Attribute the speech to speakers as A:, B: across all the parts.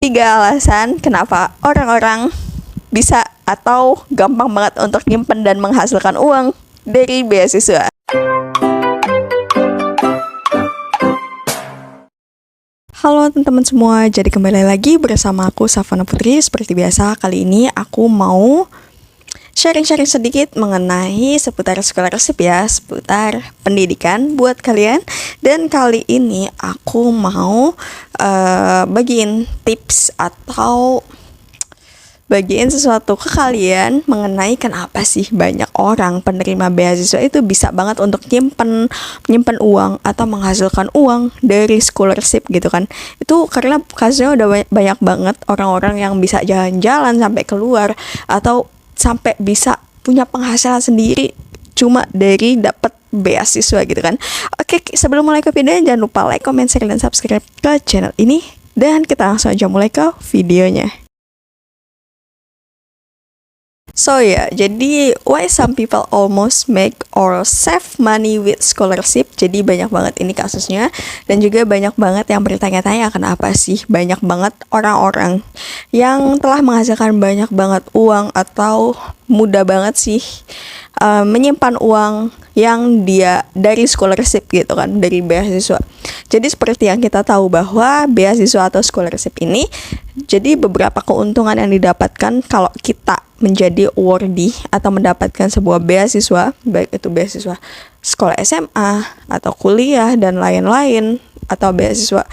A: Tiga alasan kenapa orang-orang bisa atau gampang banget untuk nyimpen dan menghasilkan uang dari beasiswa. Halo teman-teman semua, jadi kembali lagi bersama aku Safana Putri. Seperti biasa, kali ini aku mau sharing-sharing sedikit mengenai seputar scholarship ya, seputar pendidikan buat kalian. Dan kali ini aku mau bagiin tips atau bagiin sesuatu ke kalian mengenai kenapa sih banyak orang penerima beasiswa itu bisa banget untuk nyimpen uang atau menghasilkan uang dari scholarship gitu kan. Itu karena kasusnya udah banyak banget orang-orang yang bisa jalan-jalan sampai keluar atau sampai bisa punya penghasilan sendiri cuma dari dapat beasiswa gitu kan. Oke, sebelum mulai ke video jangan lupa like, comment, share, dan subscribe ke channel ini. Dan kita langsung aja mulai ke videonya. So jadi why some people almost make or save money with scholarship. Jadi banyak banget ini kasusnya. Dan juga banyak banget yang bertanya-tanya kenapa sih banyak banget orang-orang yang telah menghasilkan banyak banget uang atau mudah banget sih menyimpan uang yang dia dari scholarship gitu kan, dari beasiswa. Jadi seperti yang kita tahu bahwa beasiswa atau scholarship ini jadi beberapa keuntungan yang didapatkan kalau kita menjadi awardee atau mendapatkan sebuah beasiswa, baik itu beasiswa sekolah SMA atau kuliah dan lain-lain, atau beasiswa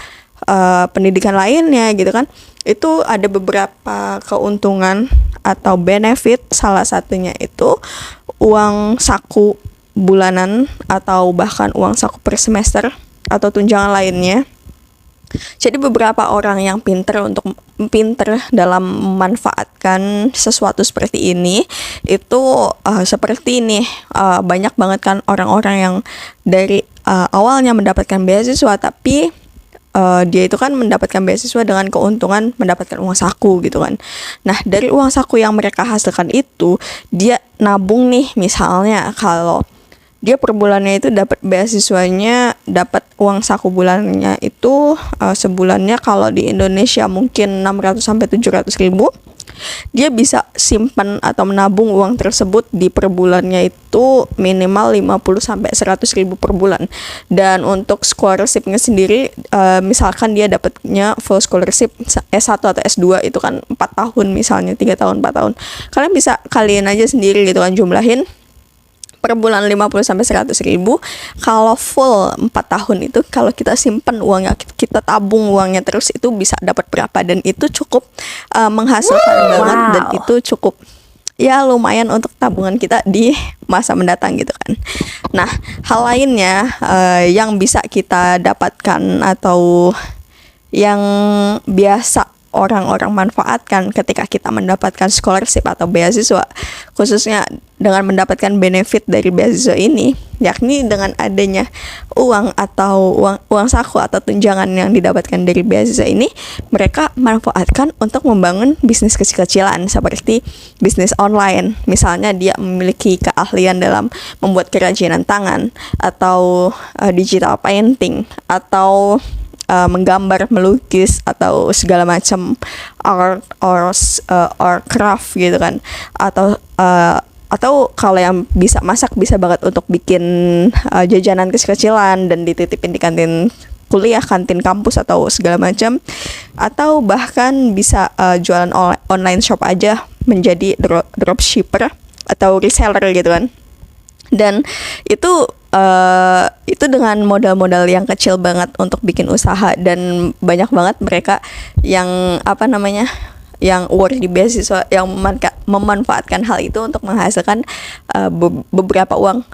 A: pendidikan lainnya gitu kan. Itu ada beberapa keuntungan atau benefit, salah satunya itu uang saku bulanan atau bahkan uang saku per semester atau tunjangan lainnya. Jadi beberapa orang yang pinter dalam memanfaatkan sesuatu seperti ini itu seperti ini, banyak banget kan orang-orang yang dari awalnya mendapatkan beasiswa tapi dia itu kan mendapatkan beasiswa dengan keuntungan mendapatkan uang saku gitu kan. Nah, dari uang saku yang mereka hasilkan itu dia nabung nih, misalnya kalau dia per bulannya itu dapat beasiswanya, dapat uang saku bulannya itu sebulannya kalau di Indonesia mungkin 600 sampai 700 ribu. Dia bisa simpan atau menabung uang tersebut di per bulannya itu minimal 50 sampai 100 ribu per bulan. Dan untuk scholarship-nya sendiri, misalkan dia dapatnya full scholarship S1 atau S2 itu kan 4 tahun misalnya, 3 tahun, 4 tahun. Kalian aja sendiri gitu kan jumlahin per bulan 50 sampai 100 ribu. Kalau full 4 tahun itu, kalau kita simpan uangnya, kita tabung uangnya terus, itu bisa dapat berapa, dan itu cukup menghasilkan banget, dan itu cukup ya lumayan untuk tabungan kita di masa mendatang gitu kan. Nah, hal lainnya yang bisa kita dapatkan atau yang biasa orang-orang manfaatkan ketika kita mendapatkan scholarship atau beasiswa, khususnya dengan mendapatkan benefit dari beasiswa ini, yakni dengan adanya uang atau uang saku atau tunjangan yang didapatkan dari beasiswa ini, mereka manfaatkan untuk membangun bisnis kecil-kecilan seperti bisnis online. Misalnya dia memiliki keahlian dalam membuat kerajinan tangan atau digital painting atau menggambar, melukis, atau segala macam art or craft gitu kan, atau kalau yang bisa masak bisa banget untuk bikin jajanan kecil-kecilan dan dititipin di kantin kuliah, kantin kampus atau segala macam, atau bahkan bisa jualan online shop aja, menjadi dropshipper atau reseller gitu kan. Dan itu dengan modal-modal yang kecil banget untuk bikin usaha, dan banyak banget mereka yang yang award di beasiswa yang memanfaatkan hal itu untuk menghasilkan beberapa uang,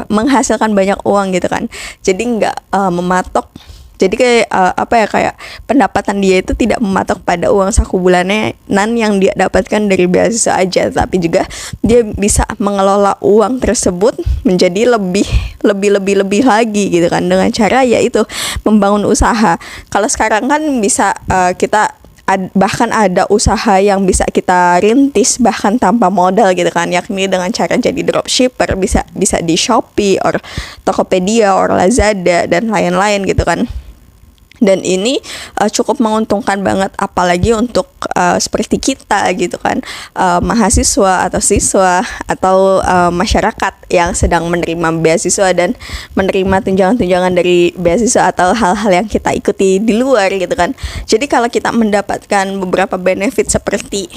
A: menghasilkan banyak uang gitu kan. Jadi nggak mematok. Jadi kayak pendapatan dia itu tidak mematok pada uang saku bulanan yang dia dapatkan dari beasiswa aja, tapi juga dia bisa mengelola uang tersebut menjadi lebih lagi gitu kan, dengan cara yaitu membangun usaha. Kalau sekarang kan bisa kita bahkan ada usaha yang bisa kita rintis bahkan tanpa modal gitu kan, yakni dengan cara jadi dropshipper, bisa di Shopee or Tokopedia or Lazada dan lain-lain gitu kan. Dan ini cukup menguntungkan banget, apalagi untuk seperti kita gitu kan, mahasiswa atau siswa atau masyarakat yang sedang menerima beasiswa dan menerima tunjangan-tunjangan dari beasiswa atau hal-hal yang kita ikuti di luar gitu kan. Jadi kalau kita mendapatkan beberapa benefit seperti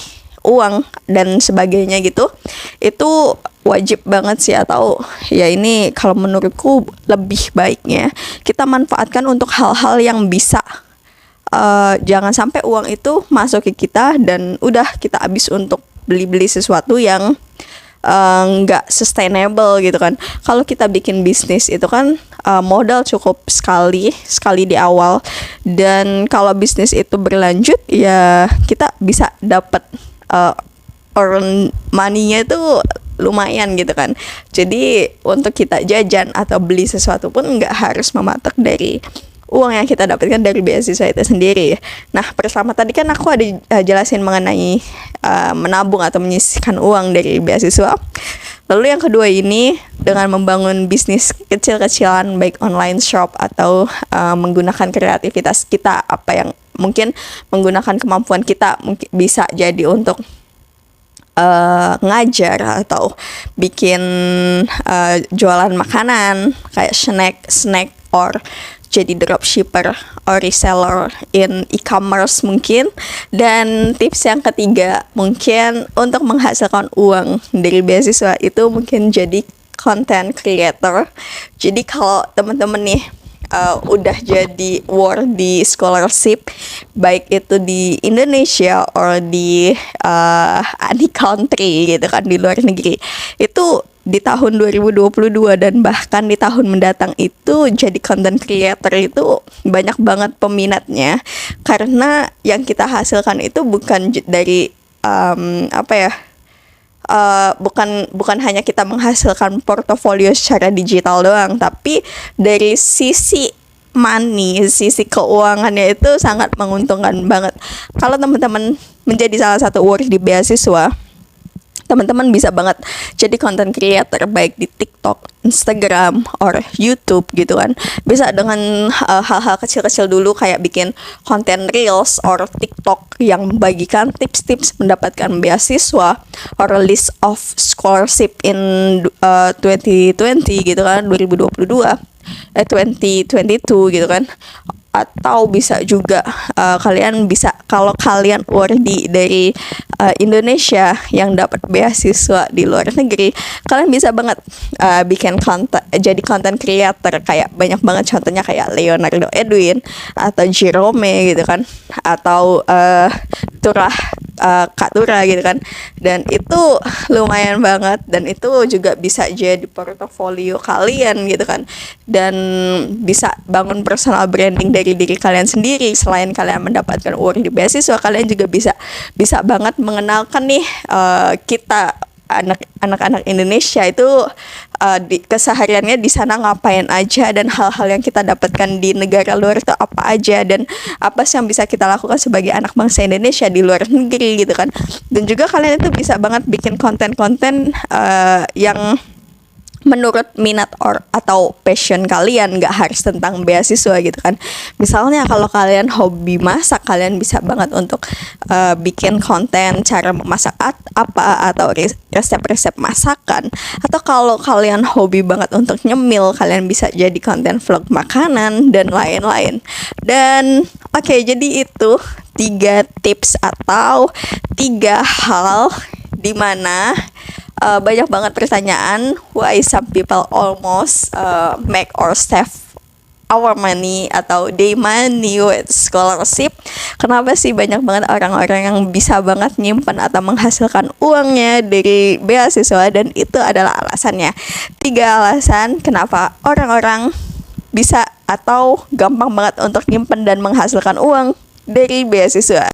A: uang dan sebagainya gitu, itu wajib banget sih, atau ya ini kalau menurutku lebih baiknya kita manfaatkan untuk hal-hal yang bisa, jangan sampai uang itu masuk ke kita dan udah kita habis untuk beli-beli sesuatu yang nggak sustainable gitu kan. Kalau kita bikin bisnis itu kan modal cukup sekali di awal, dan kalau bisnis itu berlanjut ya kita bisa dapat earn money-nya itu lumayan gitu kan. Jadi untuk kita jajan atau beli sesuatu pun nggak harus mematok dari uang yang kita dapatkan dari beasiswa itu sendiri. Nah, pertama tadi kan aku ada jelasin mengenai menabung atau menyisihkan uang dari beasiswa. Lalu yang kedua ini dengan membangun bisnis kecil-kecilan, baik online shop atau menggunakan kreativitas kita, apa yang mungkin menggunakan kemampuan kita, mungkin bisa jadi untuk ngajar atau bikin jualan makanan kayak snack or jadi dropshipper or reseller in e-commerce mungkin. Dan tips yang ketiga mungkin untuk menghasilkan uang dari beasiswa itu mungkin jadi content creator. Jadi kalau teman-teman nih udah jadi award scholarship, baik itu di Indonesia or di any country gitu kan, di luar negeri, itu di tahun 2022 dan bahkan di tahun mendatang itu jadi content creator itu banyak banget peminatnya, karena yang kita hasilkan itu bukan dari bukan hanya kita menghasilkan portofolio secara digital doang, tapi dari sisi money, sisi keuangannya itu sangat menguntungkan banget. Kalau teman-teman menjadi salah satu award di beasiswa, teman-teman bisa banget jadi content creator baik di TikTok, Instagram, or YouTube gitu kan. Bisa dengan hal-hal kecil-kecil dulu kayak bikin konten reels or TikTok yang membagikan tips-tips mendapatkan beasiswa or list of scholarship in 2020 gitu kan, 2022 gitu kan. Atau bisa juga kalian bisa, kalau kalian worthy dari Indonesia yang dapat beasiswa di luar negeri, kalian bisa banget bikin konten, jadi content creator. Kayak banyak banget contohnya kayak Leonardo Edwin atau Jerome gitu kan, atau Kak Tura gitu kan. Dan itu lumayan banget, dan itu juga bisa jadi portofolio kalian gitu kan, dan bisa bangun personal branding dari diri kalian sendiri. Selain kalian mendapatkan uang di beasiswa, kalian juga bisa banget mengenalkan nih kita anak-anak Indonesia itu di kesehariannya di sana ngapain aja, dan hal-hal yang kita dapatkan di negara luar itu apa aja, dan apa sih yang bisa kita lakukan sebagai anak bangsa Indonesia di luar negeri gitu kan. Dan juga kalian itu bisa banget bikin konten-konten yang menurut minat atau passion kalian, nggak harus tentang beasiswa gitu kan. Misalnya kalau kalian hobi masak, kalian bisa banget untuk bikin konten cara memasak apa, atau resep-resep masakan. Atau kalau kalian hobi banget untuk nyemil, kalian bisa jadi konten vlog makanan dan lain-lain. Dan oke, jadi itu 3 tips atau 3 hal di mana banyak banget pertanyaan why some people almost make or save our money atau they money with scholarship. Kenapa sih banyak banget orang-orang yang bisa banget nyimpan atau menghasilkan uangnya dari beasiswa, dan itu adalah alasannya. 3 alasan kenapa orang-orang bisa atau gampang banget untuk nyimpan dan menghasilkan uang dari beasiswa.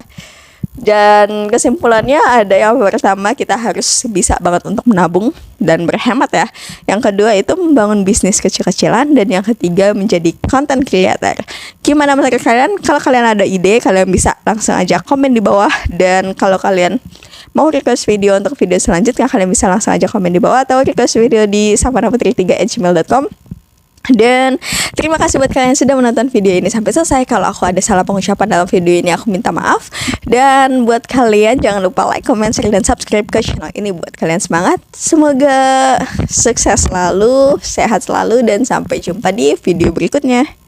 A: Dan kesimpulannya ada yang pertama, kita harus bisa banget untuk menabung dan berhemat ya. Yang kedua itu membangun bisnis kecil-kecilan, dan yang ketiga menjadi content creator. Gimana menurut kalian? Kalau kalian ada ide, kalian bisa langsung aja komen di bawah. Dan kalau kalian mau request video untuk video selanjutnya, kalian bisa langsung aja komen di bawah atau request video di sapanaputri3@gmail.com. Dan terima kasih buat kalian yang sudah menonton video ini sampai selesai. Kalau aku ada salah pengucapan dalam video ini, aku minta maaf. Dan buat kalian jangan lupa like, comment, share, dan subscribe ke channel ini buat kalian semangat. Semoga sukses selalu, sehat selalu, dan sampai jumpa di video berikutnya.